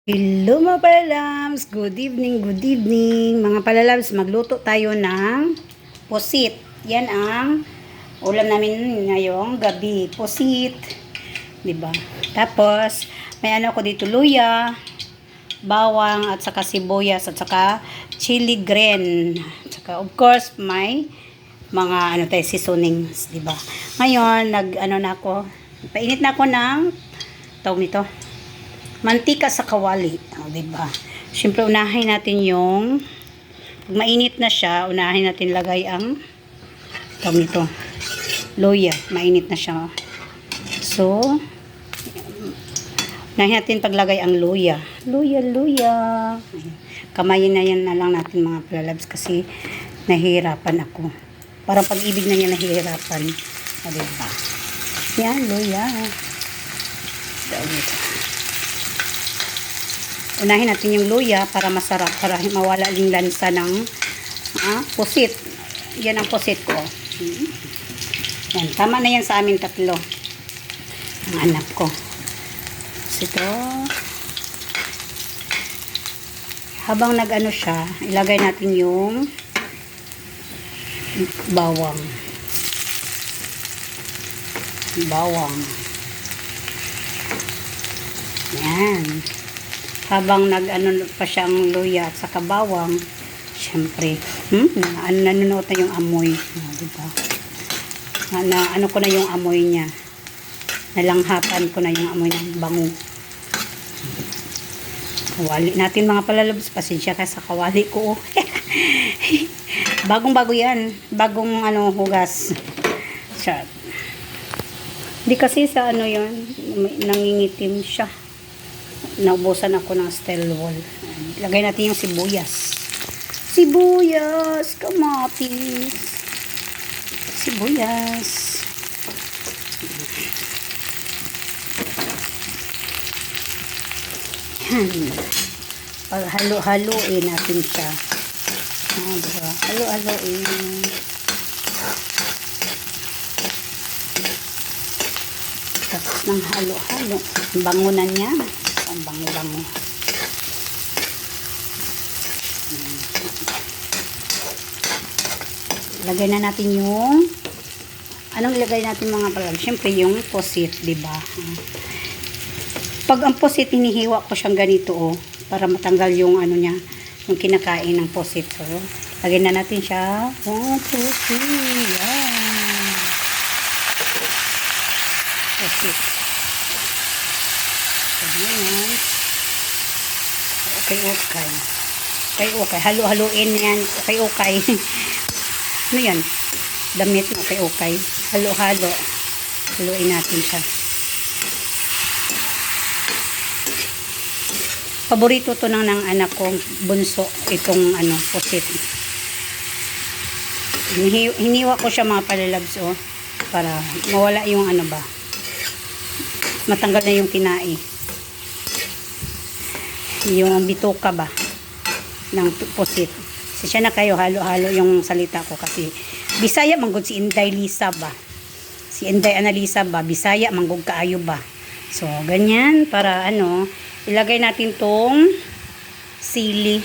Hello mga palalabs! Good evening, good evening! Mga palalabs, magluto tayo ng pusit. Yan ang ulam namin ngayong gabi. Pusit. Diba? Tapos, may ano ko dito, luya, bawang, at saka sibuyas, at saka chili green. At saka, of course, may mga seasonings. Diba? Ngayon, painit na ako ng tawag nito, mantika sa kawali. Diba? Siyempre, unahin natin yung pag mainit na siya, unahin natin lagay ang tawag nito, luya. Mainit na siya. So, unahin natin paglagay ang luya. Luya. Kamayin na yan na lang natin mga palalabs kasi nahihirapan ako. Parang pag-ibig na niya nahihirapan. Diba? Yan, luya. Tawag nito. Unahin natin yung luya para masarap, para mawala yung lansa ng pusit. Yan ang pusit ko. Yan, tama na yan sa amin tatlo. Ang anak ko. Ito. Habang nag-ano siya, ilagay natin yung bawang. Yan. Habang nag-ano pa siya ang luya at saka bawang, syempre, nanonood na yung amoy. Diba? Ano ko na yung amoy niya. Nalanghapan ko na yung amoy ng bango. Kawali natin mga palalabs. Pasensya ka sa kawali ko. Bagong-bago yan. Bagong hugas. Siya. Hindi kasi sa yun, nangingitim siya. Naubusan ako ng steel wool. Lagay natin yung sibuyas. Kamatis. Sibuyas. Yan. Paghalo-haloin natin siya. Diba? Halo-haloin. Tapos ng halo-halo. Bango na niya. Ang bango-bango. Lagay na natin yung anong ilagay natin mga palalabs? Siyempre yung pusit, diba? Pag ang pusit, hinihiwa ko siyang ganito, para matanggal yung niya, yung kinakain ng pusit. So, lagay na natin siya. Pusit. Yan. Pusit. Okay. Halo-haloin yan. Okay. Ano yan? Damit. Okay. Halo-halo. Haluin natin siya. Paborito to ng anak ko, bunso, itong pusit. Hiniwa ko siya mga palalabs, para mawala yung matanggal na yung tinai. Yung bituka ba ng pusit. Siya na kayo, halo-halo yung salita ko kasi Bisaya manggod si Inday Lisa ba. Si Inday Analisa ba, Bisaya manggod kaayo ba. So, ganyan para ilagay natin tong sili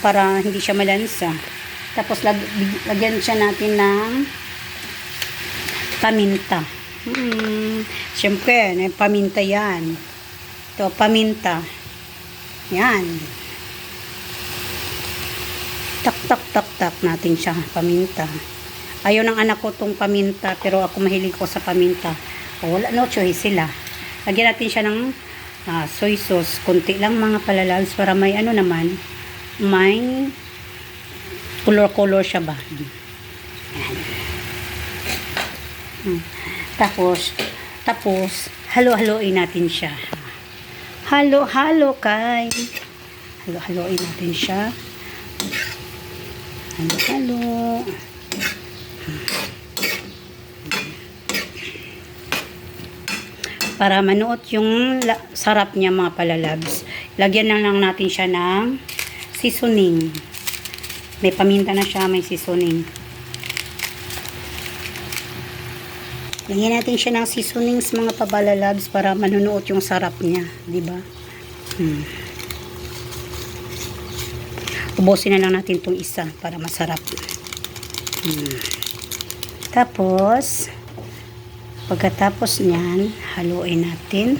para hindi siya malansa. Tapos lagyan siya natin ng paminta. Siyempre, paminta yan. Ito, paminta. Yan. Tak natin siya, paminta. Ayaw ng anak ko tong paminta, pero ako mahilig ko sa paminta. Wala, no choice sila. Lagyan natin siya ng soy sauce. Kunti lang mga palalabs para may naman, may color siya ba. Tapos, halo-haloin natin siya. Halo-haloin natin siya. Halo. Para manuot yung sarap niya mga palalabs. Lagyan na lang natin siya ng seasoning. May paminta na siya, may seasoning. Lagyan natin siya ng seasonings mga pabalalabs para manunuot yung sarap niya, di ba? Ubusin na lang natin itong isa para masarap. Tapos, pagkatapos niyan, haluin natin.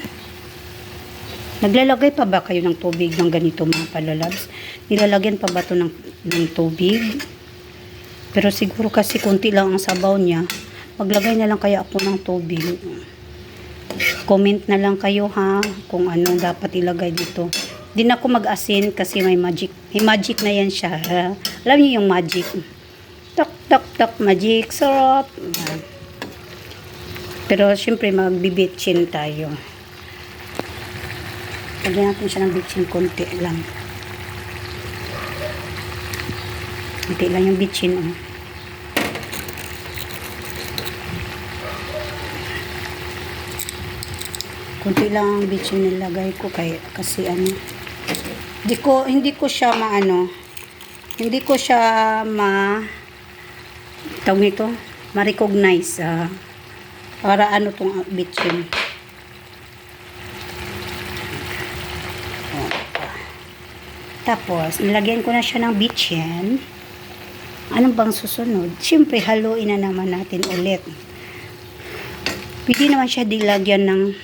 Naglalagay pa ba kayo ng tubig ng ganito mga palalabs? Nilalagyan pa ba ito ng tubig? Pero siguro kasi konti lang ang sabaw niya. Maglagay na lang kaya ako ng tubig. Comment na lang kayo ha kung ano dapat ilagay dito. Di na ako mag-asin kasi may magic. May magic na yan siya. Alam niyo yung magic. Tak, tak, tak, magic. Sarap. Pero syempre magbibitchin tayo. Lagyan natin siya ng bitchin konti lang. Konti lang yung bitchin. Oh. Konti lang ang bitchin nilagay ko kasi ano. Hindi ko siya hindi ko siya tawag nito, ma-recognize para ano tong bitchin. Tapos, nilagyan ko na siya ng bitchin. Anong bang susunod? Siyempre, haluin na naman natin ulit. Pwede naman siya dilagyan ng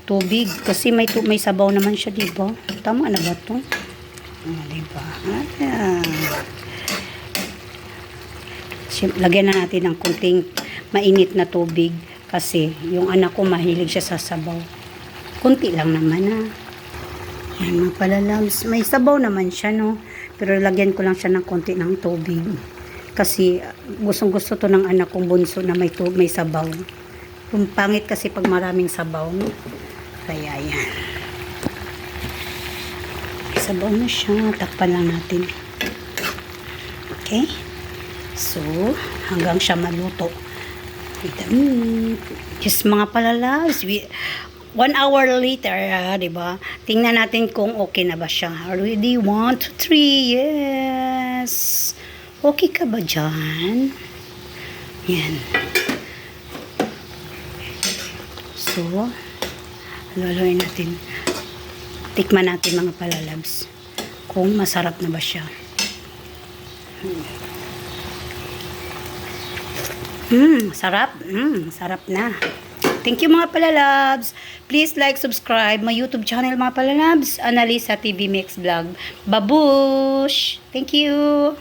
tubig. Kasi may sabaw naman siya, diba? Tama na ba ito? Diba? Lagyan na natin ng kunting mainit na tubig. Kasi, yung anak ko mahilig siya sa sabaw. Kunti lang naman, Yan mga palalabs. May sabaw naman siya, no? Pero lagyan ko lang siya ng konti ng tubig. Kasi gustong-gusto to ng anak kong bunso na may sabaw. Yung pangit kasi pag maraming sabaw, no? Kaya yan. May sabaw na siya. Takpan lang natin. Okay? So, hanggang siya maluto. Just mga palalabs. 1 hour later, diba? Tingnan natin kung okay na ba siya. Ready? 1, 2, 3. Yes. Okay ka ba dyan? Yan. So, haluin natin. Tikman natin mga palalabs. Kung masarap na ba siya. Sarap. Sarap na. Thank you mga palalabs. Please like, subscribe my YouTube channel mga palalabs. Annalisa TV Mix Vlog. Babush! Thank you!